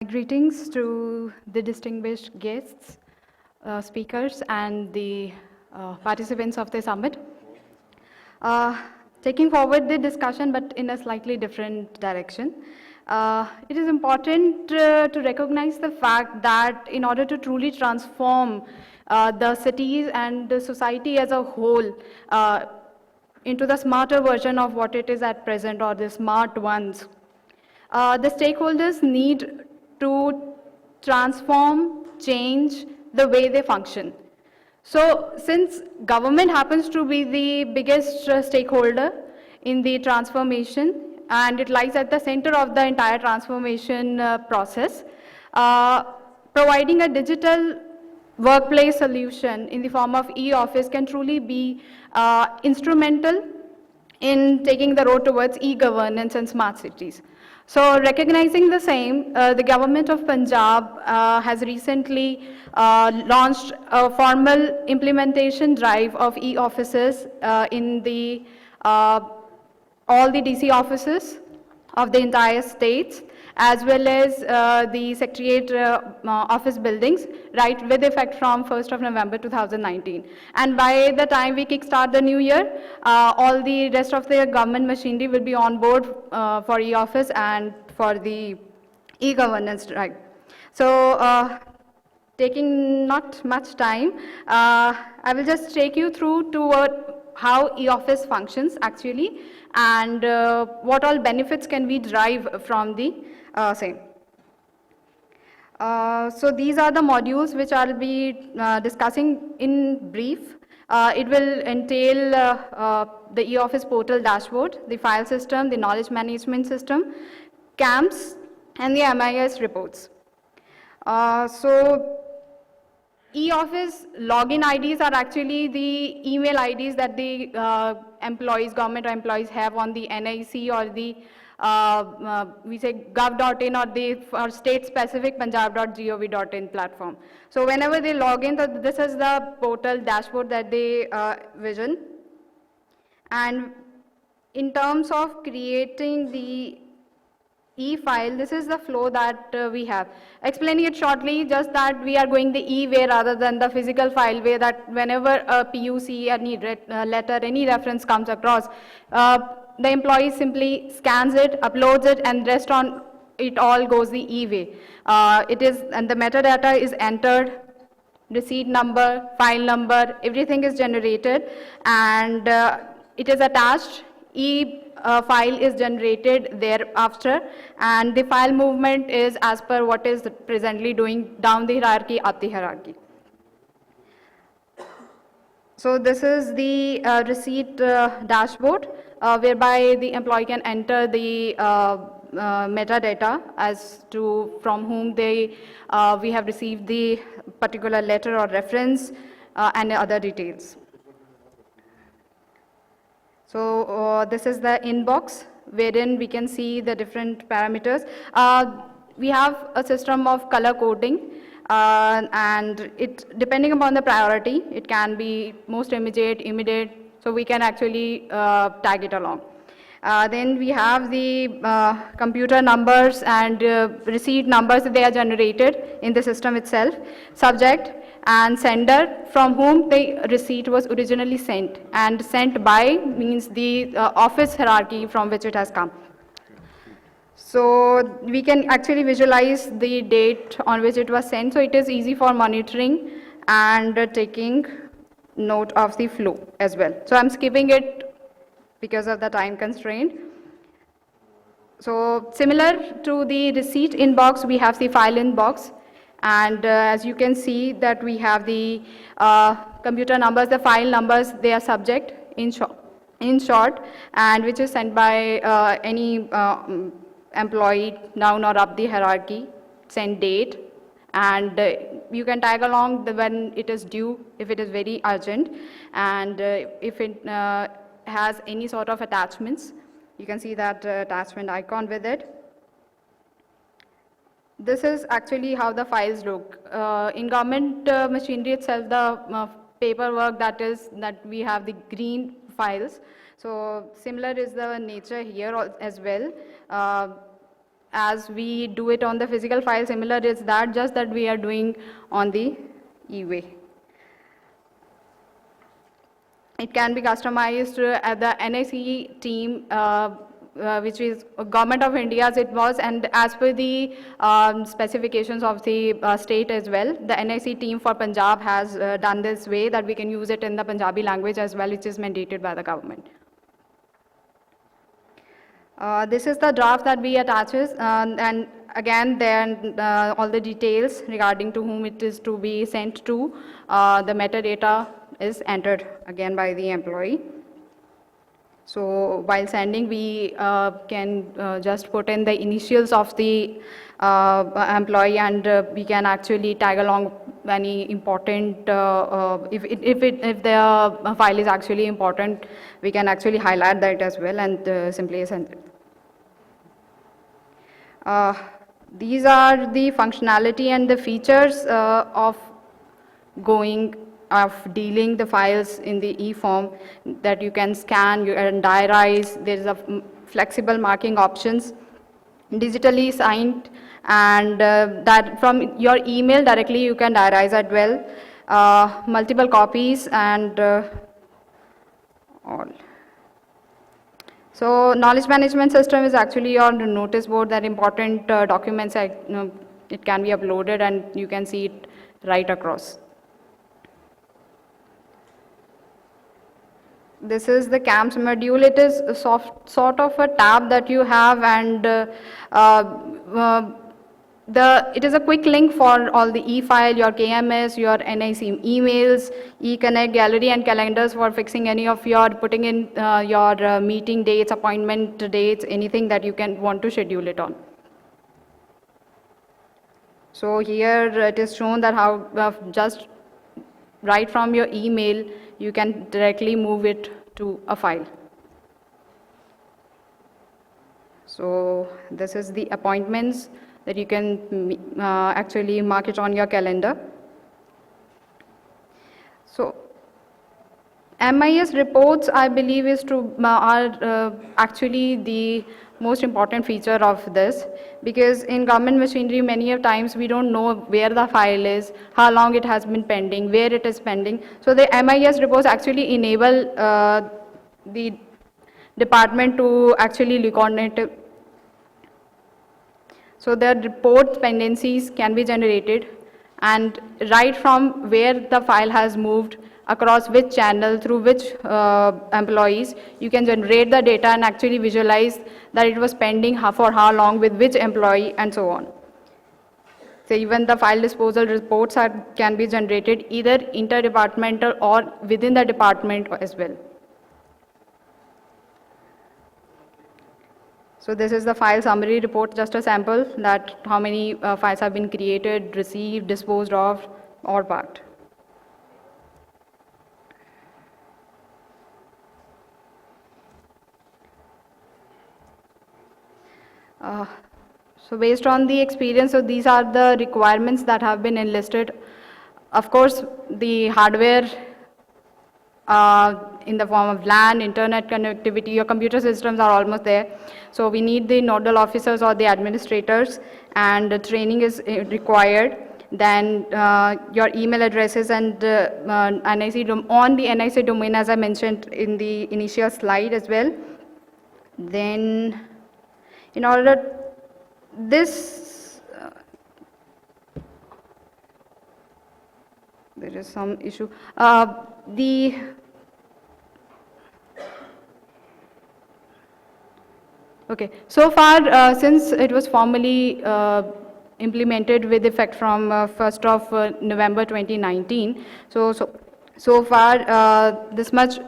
Greetings to the distinguished guests, speakers, and the participants of the summit. Taking forward the discussion, but in a slightly different direction, it is important to recognize the fact that in order to truly transform the cities and the society as a whole into the smarter version of what it is at present, or the smart ones, the stakeholders need to transform, change the way they function. So since government happens to be the biggest stakeholder in the transformation, and it lies at the center of the entire transformation process, providing a digital workplace solution in the form of e-office can truly be instrumental in taking the road towards e-governance and smart cities. So recognizing the same, the government of Punjab has recently launched a formal implementation drive of e-offices in the all the DC offices of the entire states, as well as the secretariat office buildings, right, with effect from 1st of November 2019. And by the time we kickstart the new year, all the rest of the government machinery will be on board for e-office and for the e-governance drive. So taking not much time, I will just take you through to how e-office functions actually, and what all benefits can we derive from the same. So these are the modules which I'll be discussing in brief. It will entail the e-office portal dashboard, the file system, the knowledge management system, camps, and the MIS reports. So e-office login IDs are actually the email IDs that the employees, government employees have on the NIC or the we say gov.in or the state-specific punjab.gov.in platform. So whenever they log in, this is the portal dashboard that they vision. And in terms of creating the e-file, this is the flow that we have. Explaining it shortly, just that we are going the e-way rather than the physical file way, that whenever a PUC, any letter, any reference comes across, the employee simply scans it, uploads it, and rest on it all goes the e-way. It is, and the metadata is entered, receipt number, file number, everything is generated, and it is attached. File is generated thereafter, and the file movement is as per what is presently doing down the hierarchy, up the hierarchy. So this is the receipt dashboard, whereby the employee can enter the metadata as to from whom they we have received the particular letter or reference and other details. So this is the inbox, wherein we can see the different parameters. We have a system of color coding, and it, depending upon the priority, it can be most immediate, so we can actually tag it along. Then we have the computer numbers and receipt numbers that they are generated in the system itself, subject and sender from whom the receipt was originally sent, and sent by means the office hierarchy from which it has come. So we can actually visualize the date on which it was sent, so it is easy for monitoring and taking note of the flow as well. So I'm skipping it because of the time constraint. So similar to the receipt inbox, we have the file inbox. And as you can see that we have the computer numbers, the file numbers, they are subject in short, and which is sent by any employee down or up the hierarchy, send date, and you can tag along when it is due, if it is very urgent, and if it has any sort of attachments, you can see that attachment icon with it. This is actually how the files look. In government machinery itself, the paperwork that we have the green files. So similar is the nature here as well. as we do it on the physical file. Similar is that, just that we are doing on the e-way. It can be customized at the NIC team, which is Government of India's it was, and as per the specifications of the state as well, the NIC team for Punjab has done this way that we can use it in the Punjabi language as well, which is mandated by the government. This is the draft that we attaches, and again then all the details regarding to whom it is to be sent to, the metadata is entered again by the employee. So while sending, we can just put in the initials of the employee, and we can actually tag along any important, if the file is actually important, we can actually highlight that as well and simply send it. These are the functionality and the features of dealing the files in the e-form, that you can scan, you can diarize, there is a flexible marking options, digitally signed, and that from your email directly you can diarize as well, multiple copies and all. So knowledge management system is actually your notice board that important documents, it can be uploaded and you can see it right across. This is the CAMS module. It is a sort of a tab that you have, and it is a quick link for all the e-file, your KMS, your NIC emails, e-connect, gallery and calendars for fixing any of your, putting in your meeting dates, appointment dates, anything that you can want to schedule it on. So here it is shown that how just right from your email, you can directly move it to a file. So this is the appointments that you can actually mark it on your calendar. So MIS reports, I believe, are actually the most important feature of this, because in government machinery many of times we don't know where the file is, how long it has been pending, where it is pending. So the MIS reports actually enable the department to actually look on it. So the report pendencies can be generated, and right from where the file has moved, across which channel, through which employees, you can generate the data and actually visualize that it was pending for how long, with which employee, and so on. So even the file disposal reports can be generated either interdepartmental or within the department as well. So this is the file summary report, just a sample that how many files have been created, received, disposed of, or parked. So based on the experience, so these are the requirements that have been enlisted. Of course, the hardware in the form of LAN, internet connectivity, your computer systems are almost there. So we need the nodal officers or the administrators, and the training is required. Then your email addresses and NIC on the NIC domain, as I mentioned in the initial slide as well. Then in order this, there is some issue. Okay, so far since it was formally implemented with effect from 1st of November 2019, so far this much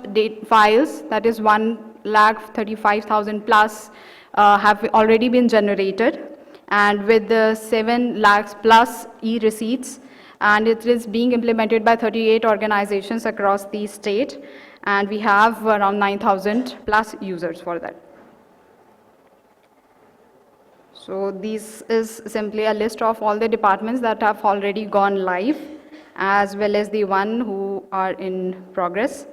files, that is 1,35,000 plus have already been generated, and with the 7 lakhs plus e-receipts, and it is being implemented by 38 organizations across the state, and we have around 9,000 plus users for that. So this is simply a list of all the departments that have already gone live, as well as the one who are in progress.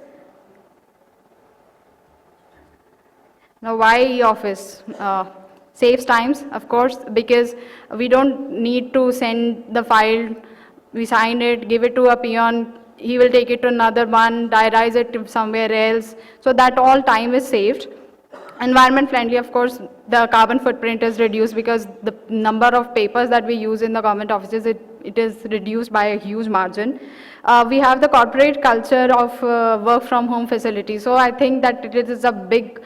Now, why e-office? Saves times, of course, because we don't need to send the file, we sign it, give it to a peon, he will take it to another one, diarize it to somewhere else. So that all time is saved. Environment friendly, of course, the carbon footprint is reduced because the number of papers that we use in the government offices, it is reduced by a huge margin. We have the corporate culture of work from home facilities. So I think that it is a big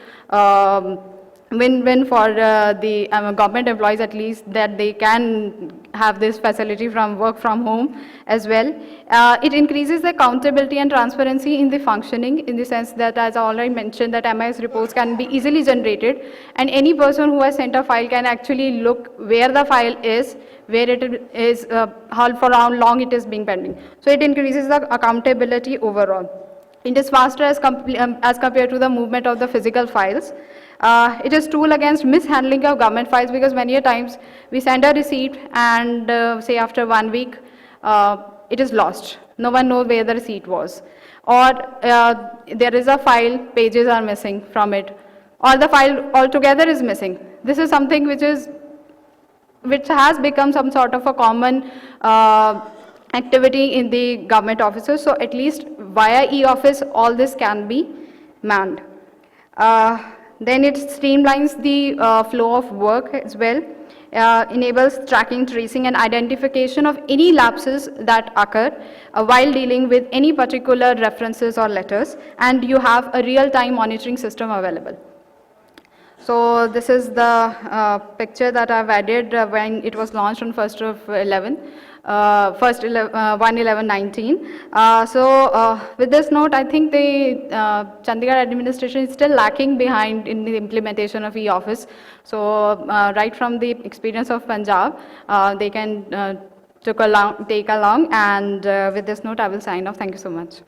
win-win for the government employees, at least, that they can have this facility from work from home as well. It increases the accountability and transparency in the functioning, in the sense that, as I already mentioned, that MIS reports can be easily generated, and any person who has sent a file can actually look where the file is, where it is, for how long it is being pending. So it increases the accountability overall. It is faster as compared to the movement of the physical files. It is tool against mishandling of government files, because many a times we send a receipt and say after 1 week it is lost. No one knows where the receipt was, or there is a file, pages are missing from it, or the file altogether is missing. This is something which has become some sort of a common activity in the government offices. So at least via e-office all this can be manned. Then it streamlines the flow of work as well, enables tracking, tracing, and identification of any lapses that occur while dealing with any particular references or letters, and you have a real-time monitoring system available. So this is the picture that I've added when it was launched on 1st of 1/11/19. So with this note, I think the Chandigarh administration is still lacking behind in the implementation of e-office. So right from the experience of Punjab, they can take along. And with this note, I will sign off. Thank you so much.